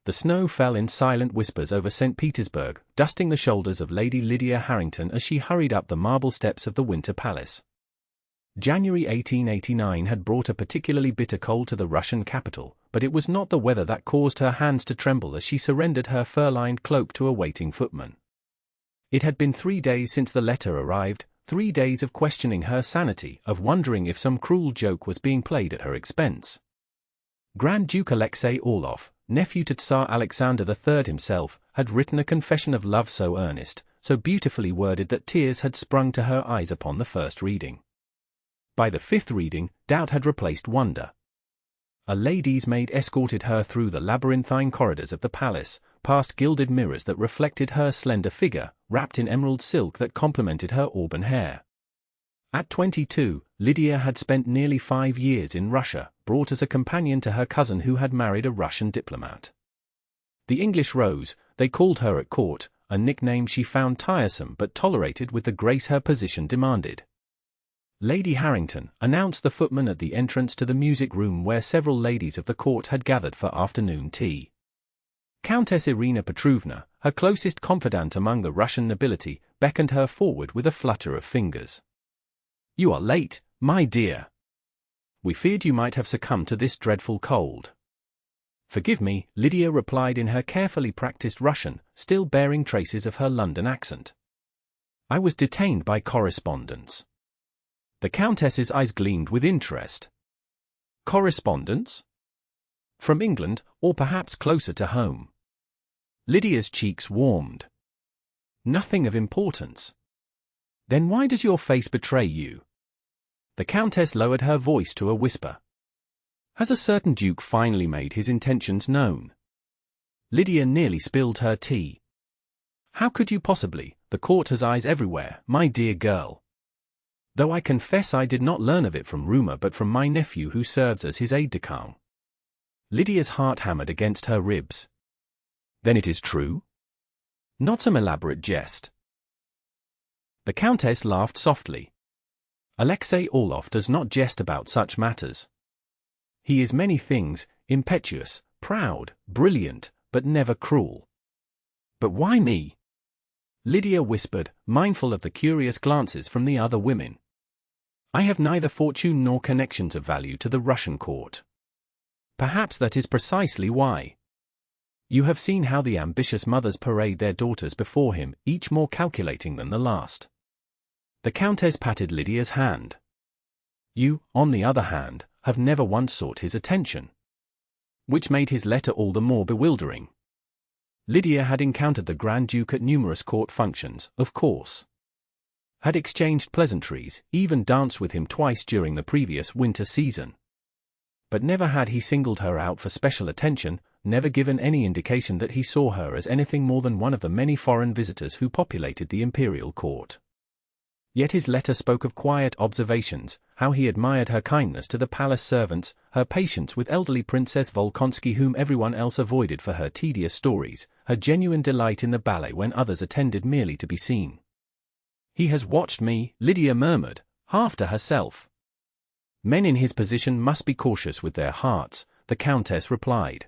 The snow fell in silent whispers over St. Petersburg, dusting the shoulders of Lady Lydia Harrington as she hurried up the marble steps of the Winter Palace. January 1889 had brought a particularly bitter cold to the Russian capital, but it was not the weather that caused her hands to tremble as she surrendered her fur-lined cloak to a waiting footman. It had been 3 days since the letter arrived, 3 days of questioning her sanity, of wondering if some cruel joke was being played at her expense. Grand Duke Alexei Orlov, nephew to Tsar Alexander III himself, had written a confession of love so earnest, so beautifully worded that tears had sprung to her eyes upon the first reading. By the 5th reading, doubt had replaced wonder. A lady's maid escorted her through the labyrinthine corridors of the palace, past gilded mirrors that reflected her slender figure, wrapped in emerald silk that complemented her auburn hair. At 22, Lydia had spent nearly 5 years in Russia, brought as a companion to her cousin who had married a Russian diplomat. The English Rose, they called her at court, a nickname she found tiresome but tolerated with the grace her position demanded. Lady Harrington, announced the footman at the entrance to the music room where several ladies of the court had gathered for afternoon tea. Countess Irina Petrovna, her closest confidant among the Russian nobility, beckoned her forward with a flutter of fingers. "You are late, my dear. We feared you might have succumbed to this dreadful cold." "Forgive me," Lydia replied in her carefully practiced Russian, still bearing traces of her London accent. "I was detained by correspondence." The Countess's eyes gleamed with interest. "Correspondence? From England, or perhaps closer to home?" Lydia's cheeks warmed. "Nothing of importance." "Then why does your face betray you?" The Countess lowered her voice to a whisper. "Has a certain duke finally made his intentions known?" Lydia nearly spilled her tea. "How could you possibly? The court has eyes everywhere, my dear girl. Though I confess I did not learn of it from rumor but from my nephew who serves as his aide-de-camp." Lydia's heart hammered against her ribs. "Then it is true? Not some elaborate jest?" The Countess laughed softly. "Alexei Orlov does not jest about such matters. He is many things, impetuous, proud, brilliant, but never cruel." "But why me?" Lydia whispered, mindful of the curious glances from the other women. "I have neither fortune nor connections of value to the Russian court." "Perhaps that is precisely why. You have seen how the ambitious mothers parade their daughters before him, each more calculating than the last." The Countess patted Lydia's hand. "You, on the other hand, have never once sought his attention." Which made his letter all the more bewildering. Lydia had encountered the Grand Duke at numerous court functions, of course. Had exchanged pleasantries, even danced with him twice during the previous winter season. But never had he singled her out for special attention, never given any indication that he saw her as anything more than one of the many foreign visitors who populated the imperial court. Yet his letter spoke of quiet observations, how he admired her kindness to the palace servants, her patience with elderly Princess Volkonsky whom everyone else avoided for her tedious stories, her genuine delight in the ballet when others attended merely to be seen. "He has watched me," Lydia murmured, half to herself. "Men in his position must be cautious with their hearts," the Countess replied.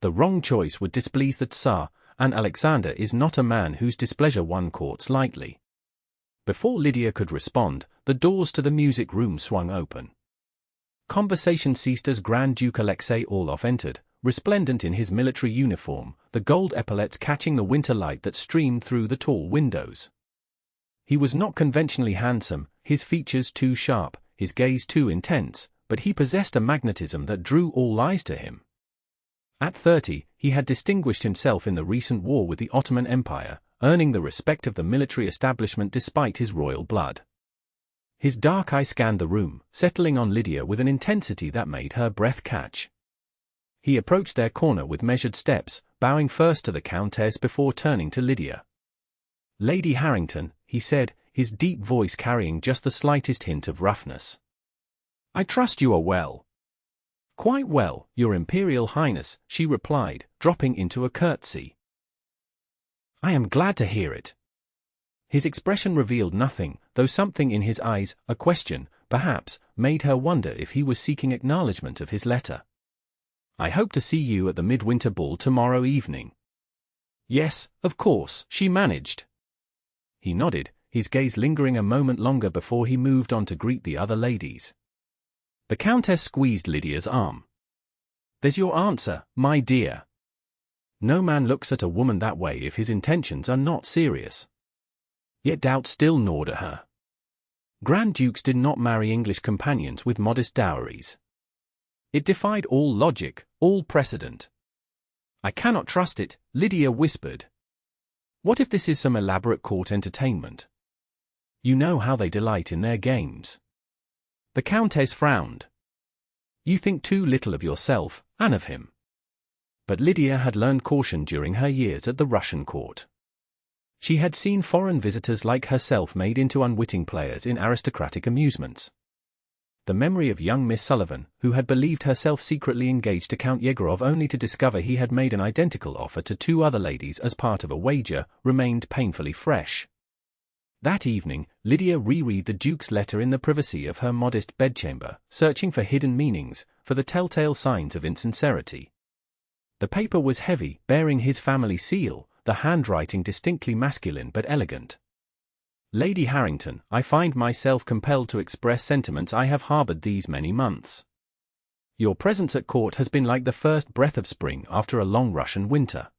"The wrong choice would displease the Tsar, and Alexander is not a man whose displeasure one courts lightly." Before Lydia could respond, the doors to the music room swung open. Conversation ceased as Grand Duke Alexei Orlov entered, resplendent in his military uniform, the gold epaulets catching the winter light that streamed through the tall windows. He was not conventionally handsome, his features too sharp, his gaze too intense, but he possessed a magnetism that drew all eyes to him. At 30, he had distinguished himself in the recent war with the Ottoman Empire, earning the respect of the military establishment despite his royal blood. His dark eye scanned the room, settling on Lydia with an intensity that made her breath catch. He approached their corner with measured steps, bowing first to the Countess before turning to Lydia. "Lady Harrington," he said, his deep voice carrying just the slightest hint of roughness. "I trust you are well." "Quite well, Your Imperial Highness," she replied, dropping into a curtsy. "I am glad to hear it." His expression revealed nothing, though something in his eyes, a question, perhaps, made her wonder if he was seeking acknowledgement of his letter. I hope to see you at the midwinter ball tomorrow evening. Yes, of course, she managed. He nodded, his gaze lingering a moment longer before he moved on to greet the other ladies. The Countess squeezed Lydia's arm. There's your answer, my dear. No man looks at a woman that way if his intentions are not serious. Yet doubt still gnawed at her. Grand Dukes did not marry English companions with modest dowries. It defied all logic, all precedent. I cannot trust it, Lydia whispered. What if this is some elaborate court entertainment? You know how they delight in their games. The Countess frowned. You think too little of yourself, and of him. But Lydia had learned caution during her years at the Russian court. She had seen foreign visitors like herself made into unwitting players in aristocratic amusements. The memory of young Miss Sullivan, who had believed herself secretly engaged to Count Yegorov only to discover he had made an identical offer to two other ladies as part of a wager, remained painfully fresh. That evening, Lydia reread the Duke's letter in the privacy of her modest bedchamber, searching for hidden meanings, for the telltale signs of insincerity. The paper was heavy, bearing his family seal, the handwriting distinctly masculine but elegant. Lady Harrington, I find myself compelled to express sentiments I have harbored these many months. Your presence at court has been like the first breath of spring after a long Russian winter.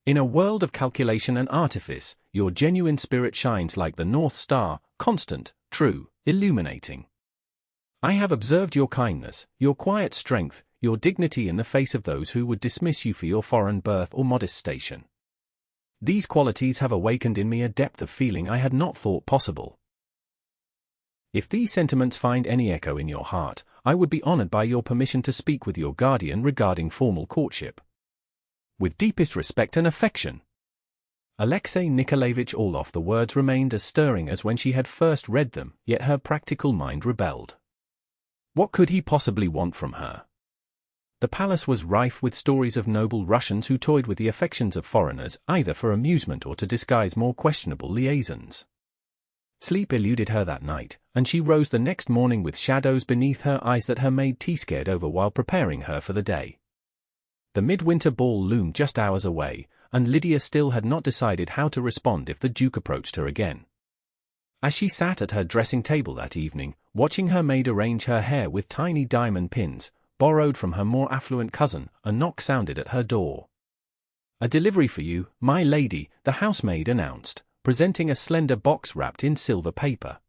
In a world of calculation and artifice, your genuine spirit shines like the North Star, constant, true, illuminating. I have observed your kindness, your quiet strength, your dignity in the face of those who would dismiss you for your foreign birth or modest station. These qualities have awakened in me a depth of feeling I had not thought possible. If these sentiments find any echo in your heart, I would be honored by your permission to speak with your guardian regarding formal courtship. With deepest respect and affection. Alexei Nikolaevich Orlov. The words remained as stirring as when she had first read them, yet her practical mind rebelled. What could he possibly want from her? The palace was rife with stories of noble Russians who toyed with the affections of foreigners either for amusement or to disguise more questionable liaisons. Sleep eluded her that night, and she rose the next morning with shadows beneath her eyes that her maid tea-scared over while preparing her for the day. The midwinter ball loomed just hours away, and Lydia still had not decided how to respond if the Duke approached her again. As she sat at her dressing table that evening, watching her maid arrange her hair with tiny diamond pins, borrowed from her more affluent cousin, a knock sounded at her door. A delivery for you, my lady, the housemaid announced, presenting a slender box wrapped in silver paper.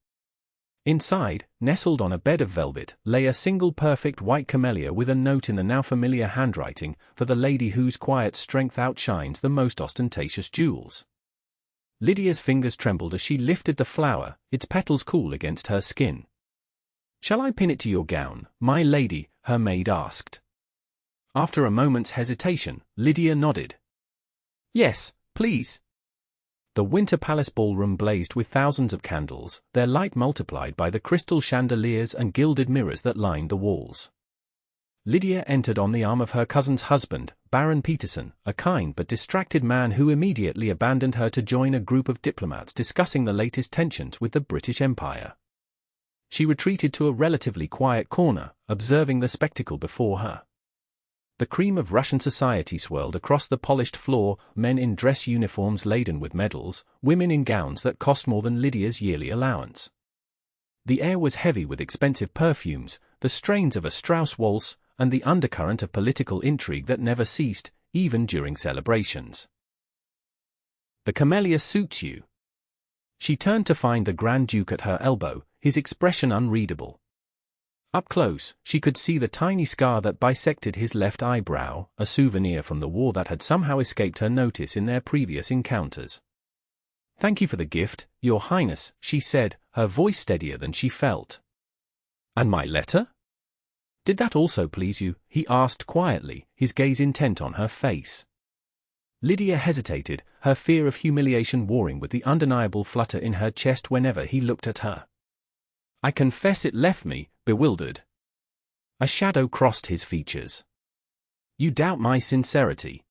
Inside, nestled on a bed of velvet, lay a single perfect white camellia with a note in the now familiar handwriting, for the lady whose quiet strength outshines the most ostentatious jewels. Lydia's fingers trembled as she lifted the flower, its petals cool against her skin. Shall I pin it to your gown, my lady? Her maid asked. After a moment's hesitation, Lydia nodded. Yes, please. The Winter Palace ballroom blazed with thousands of candles, their light multiplied by the crystal chandeliers and gilded mirrors that lined the walls. Lydia entered on the arm of her cousin's husband, Baron Peterson, a kind but distracted man who immediately abandoned her to join a group of diplomats discussing the latest tensions with the British Empire. She retreated to a relatively quiet corner, observing the spectacle before her. The cream of Russian society swirled across the polished floor, men in dress uniforms laden with medals, women in gowns that cost more than Lydia's yearly allowance. The air was heavy with expensive perfumes, the strains of a Strauss waltz, and the undercurrent of political intrigue that never ceased, even during celebrations. The camellia suits you. She turned to find the Grand Duke at her elbow, his expression unreadable. Up close, she could see the tiny scar that bisected his left eyebrow, a souvenir from the war that had somehow escaped her notice in their previous encounters. Thank you for the gift, Your Highness, she said, her voice steadier than she felt. And my letter? Did that also please you? He asked quietly, his gaze intent on her face. Lydia hesitated, her fear of humiliation warring with the undeniable flutter in her chest whenever he looked at her. I confess it left me, bewildered. A shadow crossed his features. You doubt my sincerity.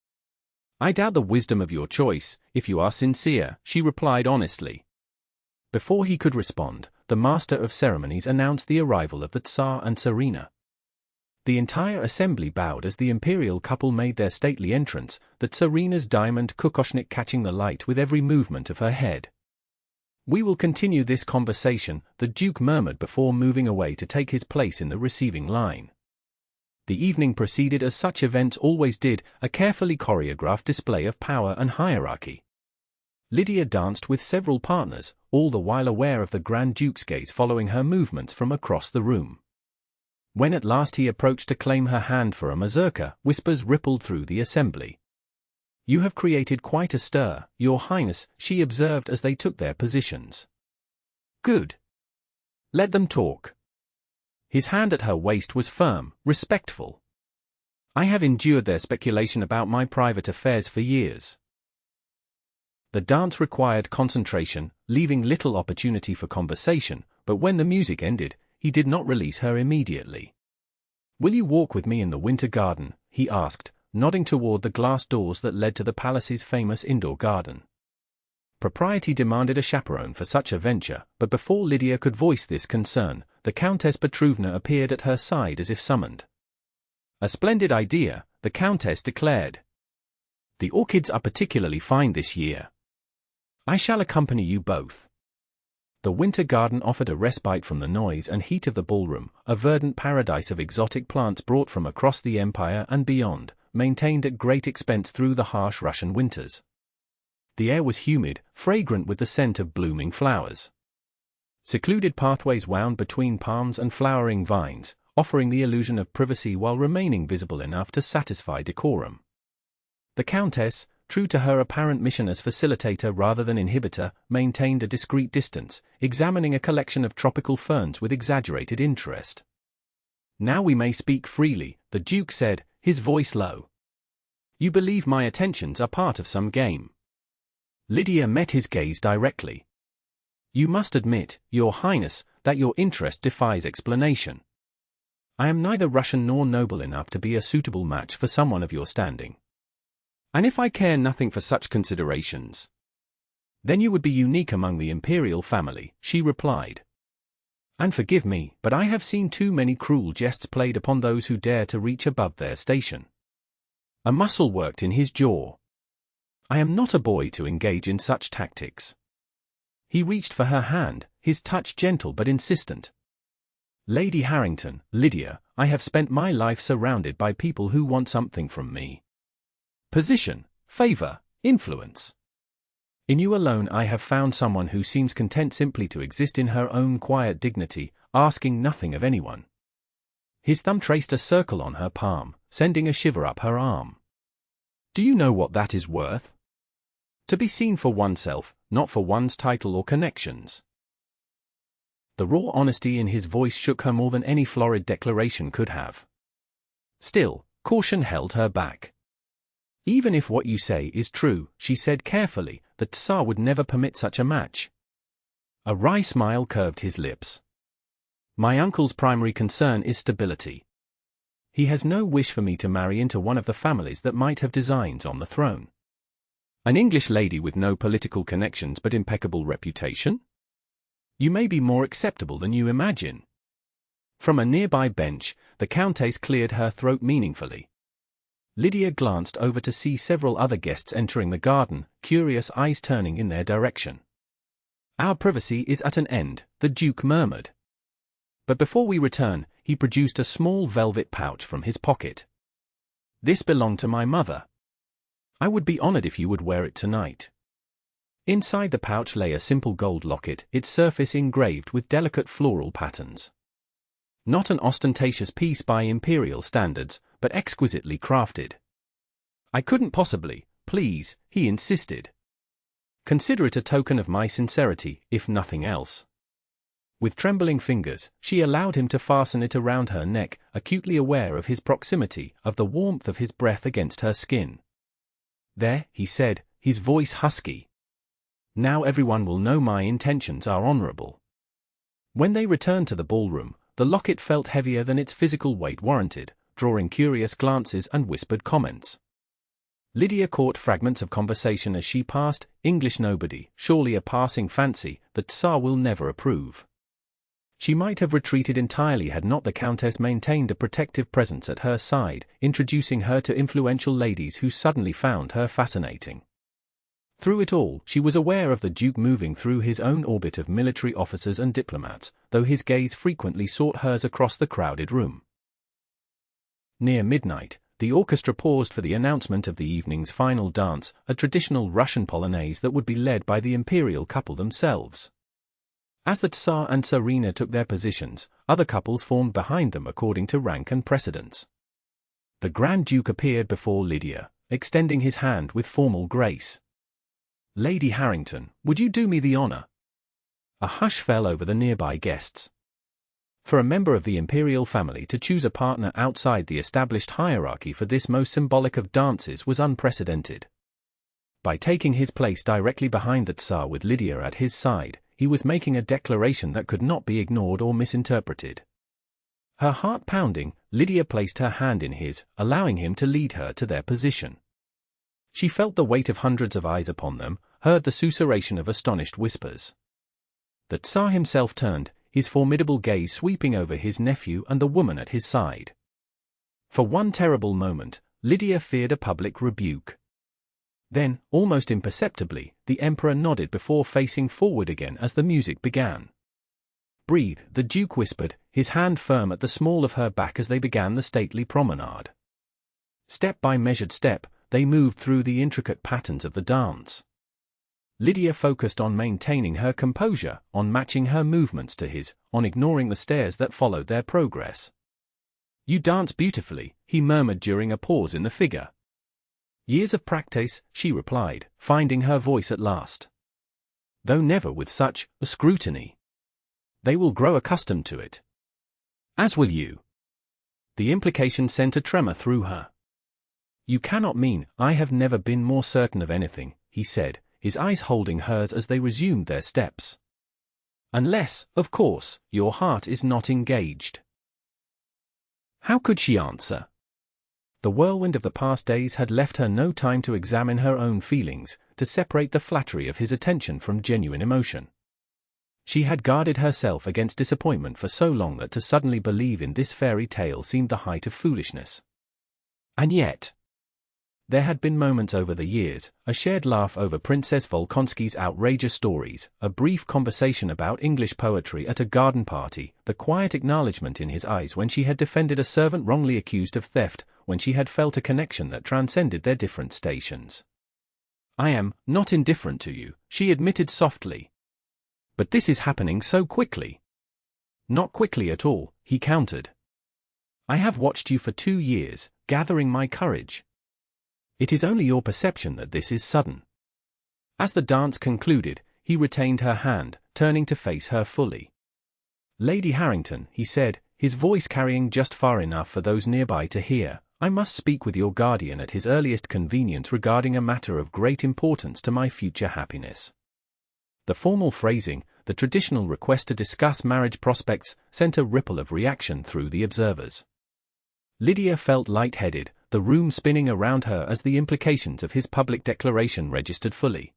I doubt the wisdom of your choice, if you are sincere, she replied honestly. Before he could respond, the master of ceremonies announced the arrival of the Tsar and Tsarina. The entire assembly bowed as the imperial couple made their stately entrance, the Tsarina's diamond kukoshnik catching the light with every movement of her head. "We will continue this conversation," the Duke murmured before moving away to take his place in the receiving line. The evening proceeded as such events always did, a carefully choreographed display of power and hierarchy. Lydia danced with several partners, all the while aware of the Grand Duke's gaze following her movements from across the room. When at last he approached to claim her hand for a mazurka, whispers rippled through the assembly. "You have created quite a stir, Your Highness," she observed as they took their positions. "Good. Let them talk." His hand at her waist was firm, respectful. "I have endured their speculation about my private affairs for years." The dance required concentration, leaving little opportunity for conversation, but when the music ended, he did not release her immediately. "Will you walk with me in the winter garden?" he asked, nodding toward the glass doors that led to the palace's famous indoor garden. Propriety demanded a chaperone for such a venture, but before Lydia could voice this concern, the Countess Petrovna appeared at her side as if summoned. "A splendid idea," the Countess declared. "The orchids are particularly fine this year. I shall accompany you both." The winter garden offered a respite from the noise and heat of the ballroom, a verdant paradise of exotic plants brought from across the empire and beyond, maintained at great expense through the harsh Russian winters. The air was humid, fragrant with the scent of blooming flowers. Secluded pathways wound between palms and flowering vines, offering the illusion of privacy while remaining visible enough to satisfy decorum. The Countess, true to her apparent mission as facilitator rather than inhibitor, maintained a discreet distance, examining a collection of tropical ferns with exaggerated interest. "Now we may speak freely," the Duke said, his voice low. "You believe my attentions are part of some game?" Lydia met his gaze directly. "You must admit, Your Highness, that your interest defies explanation. I am neither Russian nor noble enough to be a suitable match for someone of your standing. And if I care nothing for such considerations, then you would be unique among the imperial family," she replied. "And forgive me, but I have seen too many cruel jests played upon those who dare to reach above their station." A muscle worked in his jaw. "I am not a boy to engage in such tactics." He reached for her hand, his touch gentle but insistent. "Lady Harrington, Lydia, I have spent my life surrounded by people who want something from me. Position, favor, influence. In you alone I have found someone who seems content simply to exist in her own quiet dignity, asking nothing of anyone." His thumb traced a circle on her palm, sending a shiver up her arm. "Do you know what that is worth? To be seen for oneself, not for one's title or connections." The raw honesty in his voice shook her more than any florid declaration could have. Still, caution held her back. "Even if what you say is true," she said carefully, "the Tsar would never permit such a match." A wry smile curved his lips. "My uncle's primary concern is stability. He has no wish for me to marry into one of the families that might have designs on the throne. An English lady with no political connections but impeccable reputation? You may be more acceptable than you imagine." From a nearby bench, the Countess cleared her throat meaningfully. Lydia glanced over to see several other guests entering the garden, curious eyes turning in their direction. "Our privacy is at an end," the Duke murmured. "But before we return," he produced a small velvet pouch from his pocket. "This belonged to my mother. I would be honored if you would wear it tonight." Inside the pouch lay a simple gold locket, its surface engraved with delicate floral patterns. Not an ostentatious piece by imperial standards, but exquisitely crafted. "I couldn't possibly, please," he insisted. "Consider it a token of my sincerity, if nothing else." With trembling fingers, she allowed him to fasten it around her neck, acutely aware of his proximity, of the warmth of his breath against her skin. "There," he said, his voice husky. "Now everyone will know my intentions are honorable." When they returned to the ballroom, the locket felt heavier than its physical weight warranted, drawing curious glances and whispered comments. Lydia caught fragments of conversation as she passed. "English nobody, surely a passing fancy, the Tsar will never approve." She might have retreated entirely had not the Countess maintained a protective presence at her side, introducing her to influential ladies who suddenly found her fascinating. Through it all, she was aware of the Duke moving through his own orbit of military officers and diplomats, though his gaze frequently sought hers across the crowded room. Near midnight, the orchestra paused for the announcement of the evening's final dance, a traditional Russian polonaise that would be led by the imperial couple themselves. As the Tsar and Tsarina took their positions, other couples formed behind them according to rank and precedence. The Grand Duke appeared before Lydia, extending his hand with formal grace. "Lady Harrington, would you do me the honor?" A hush fell over the nearby guests. For a member of the imperial family to choose a partner outside the established hierarchy for this most symbolic of dances was unprecedented. By taking his place directly behind the Tsar with Lydia at his side, he was making a declaration that could not be ignored or misinterpreted. Her heart pounding, Lydia placed her hand in his, allowing him to lead her to their position. She felt the weight of hundreds of eyes upon them, heard the susurration of astonished whispers. The Tsar himself turned, his formidable gaze sweeping over his nephew and the woman at his side. For one terrible moment, Lydia feared a public rebuke. Then, almost imperceptibly, the Emperor nodded before facing forward again as the music began. "Breathe," the Duke whispered, his hand firm at the small of her back as they began the stately promenade. Step by measured step, they moved through the intricate patterns of the dance. Lydia focused on maintaining her composure, on matching her movements to his, on ignoring the stares that followed their progress. "You dance beautifully," he murmured during a pause in the figure. "Years of practice," she replied, finding her voice at last. "Though never with such a scrutiny. They will grow accustomed to it. As will you." The implication sent a tremor through her. "You cannot mean, I have never been more certain of anything," he said, his eyes holding hers as they resumed their steps. "Unless, of course, your heart is not engaged." How could she answer? The whirlwind of the past days had left her no time to examine her own feelings, to separate the flattery of his attention from genuine emotion. She had guarded herself against disappointment for so long that to suddenly believe in this fairy tale seemed the height of foolishness. And yet, there had been moments over the years, a shared laugh over Princess Volkonsky's outrageous stories, a brief conversation about English poetry at a garden party, the quiet acknowledgement in his eyes when she had defended a servant wrongly accused of theft, when she had felt a connection that transcended their different stations. "I am not indifferent to you," she admitted softly. "But this is happening so quickly." "Not quickly at all," he countered. "I have watched you for 2 years, gathering my courage. It is only your perception that this is sudden." As the dance concluded, he retained her hand, turning to face her fully. "Lady Harrington," he said, his voice carrying just far enough for those nearby to hear, "I must speak with your guardian at his earliest convenience regarding a matter of great importance to my future happiness." The formal phrasing, the traditional request to discuss marriage prospects, sent a ripple of reaction through the observers. Lydia felt lightheaded, the room spinning around her as the implications of his public declaration registered fully.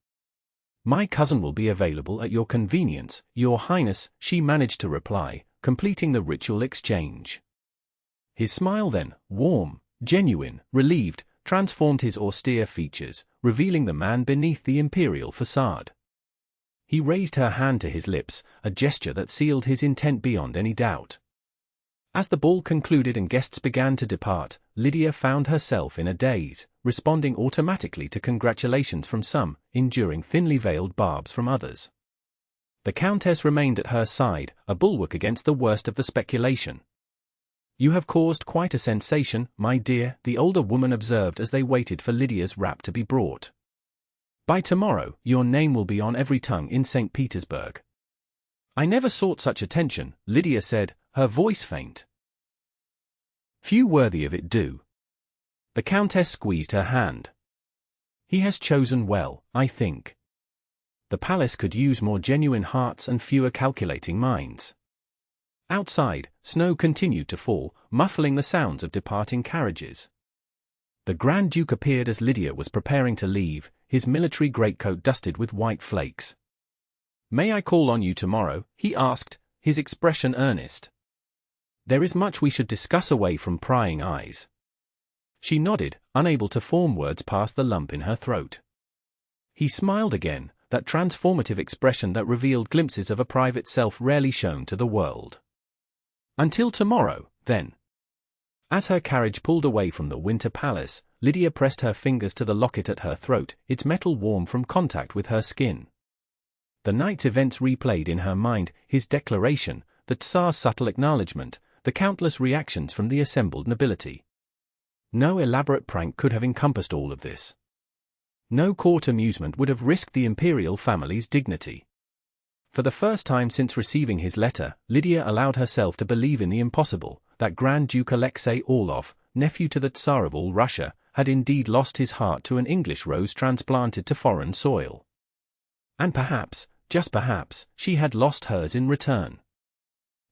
"My cousin will be available at your convenience, Your Highness," she managed to reply, completing the ritual exchange. His smile then, warm, genuine, relieved, transformed his austere features, revealing the man beneath the imperial facade. He raised her hand to his lips, a gesture that sealed his intent beyond any doubt. As the ball concluded and guests began to depart, Lydia found herself in a daze, responding automatically to congratulations from some, enduring thinly veiled barbs from others. The Countess remained at her side, a bulwark against the worst of the speculation. "You have caused quite a sensation, my dear," the older woman observed as they waited for Lydia's wrap to be brought. "By tomorrow, your name will be on every tongue in St. Petersburg." "I never sought such attention," Lydia said, her voice faint. "Few worthy of it do." The Countess squeezed her hand. "He has chosen well, I think. The palace could use more genuine hearts and fewer calculating minds." Outside, snow continued to fall, muffling the sounds of departing carriages. The Grand Duke appeared as Lydia was preparing to leave, his military greatcoat dusted with white flakes. "May I call on you tomorrow?" he asked, his expression earnest. "There is much we should discuss away from prying eyes." She nodded, unable to form words past the lump in her throat. He smiled again, that transformative expression that revealed glimpses of a private self rarely shown to the world. "Until tomorrow, then." As her carriage pulled away from the Winter Palace, Lydia pressed her fingers to the locket at her throat, its metal warm from contact with her skin. The night's events replayed in her mind, his declaration, the Tsar's subtle acknowledgement, the countless reactions from the assembled nobility. No elaborate prank could have encompassed all of this. No court amusement would have risked the imperial family's dignity. For the first time since receiving his letter, Lydia allowed herself to believe in the impossible, that Grand Duke Alexei Orlov, nephew to the Tsar of all Russia, had indeed lost his heart to an English rose transplanted to foreign soil. And perhaps, just perhaps, she had lost hers in return.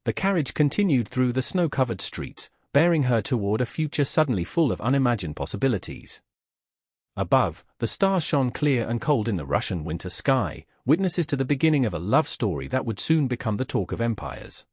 The carriage continued through the snow-covered streets, bearing her toward a future suddenly full of unimagined possibilities. Above, the stars shone clear and cold in the Russian winter sky, witnesses to the beginning of a love story that would soon become the talk of empires.